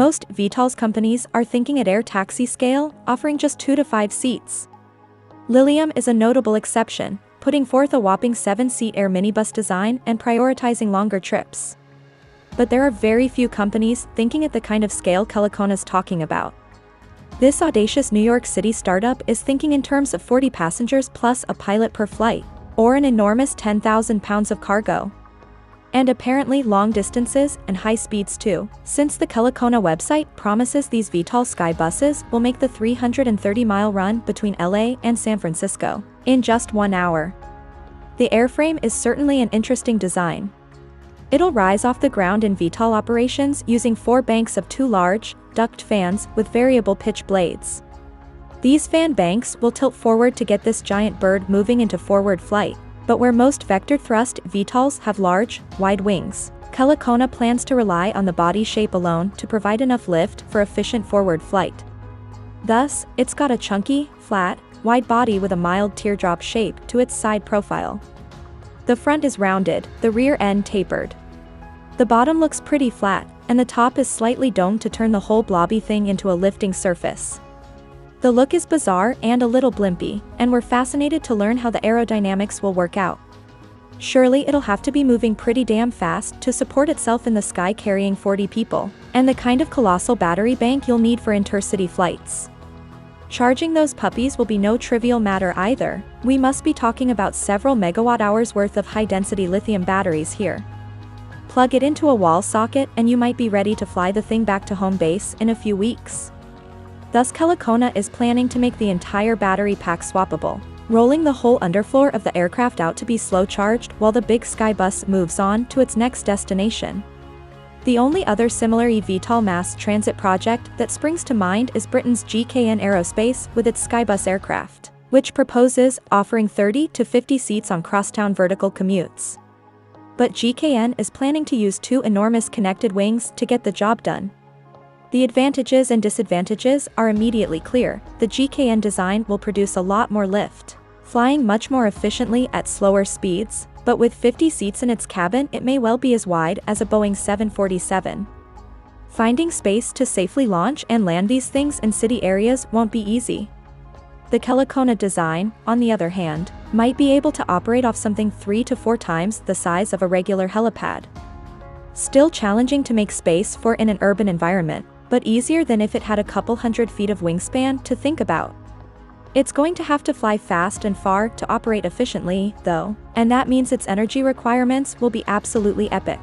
Most VTOLs companies are thinking at air taxi scale, offering just 2 to 5 seats. Lilium is a notable exception, putting forth a whopping 7-seat air minibus design and prioritizing longer trips. But there are very few companies thinking at the kind of scale Kelekona's talking about. This audacious New York City startup is thinking in terms of 40 passengers plus a pilot per flight, or an enormous 10,000 pounds of cargo. And apparently long distances and high speeds too, since the Kelekona website promises these VTOL sky buses will make the 330-mile run between LA and San Francisco in just 1 hour. The airframe is certainly an interesting design. It'll rise off the ground in VTOL operations using 4 banks of 2 large, duct fans with variable pitch blades. These fan banks will tilt forward to get this giant bird moving into forward flight, but where most vector thrust VTOLs have large, wide wings, Kelekona plans to rely on the body shape alone to provide enough lift for efficient forward flight. Thus, it's got a chunky, flat, wide body with a mild teardrop shape to its side profile. The front is rounded, the rear end tapered. The bottom looks pretty flat, and the top is slightly domed to turn the whole blobby thing into a lifting surface. The look is bizarre and a little blimpy, and we're fascinated to learn how the aerodynamics will work out. Surely it'll have to be moving pretty damn fast to support itself in the sky carrying 40 people, and the kind of colossal battery bank you'll need for intercity flights. Charging those puppies will be no trivial matter either. We must be talking about several megawatt-hours worth of high-density lithium batteries here. Plug it into a wall socket and you might be ready to fly the thing back to home base in a few weeks. Thus Kelekona is planning to make the entire battery pack swappable, rolling the whole underfloor of the aircraft out to be slow-charged while the big sky bus moves on to its next destination. The only other similar eVTOL mass transit project that springs to mind is Britain's GKN Aerospace with its Skybus aircraft, which proposes offering 30 to 50 seats on crosstown vertical commutes. But GKN is planning to use 2 enormous connected wings to get the job done. The advantages and disadvantages are immediately clear. The GKN design will produce a lot more lift, flying much more efficiently at slower speeds, but with 50 seats in its cabin it may well be as wide as a Boeing 747. Finding space to safely launch and land these things in city areas won't be easy. The Kelekona design, on the other hand, might be able to operate off something 3 to 4 times the size of a regular helipad. Still challenging to make space for in an urban environment, but easier than if it had a couple hundred feet of wingspan to think about. It's going to have to fly fast and far to operate efficiently, though, and that means its energy requirements will be absolutely epic.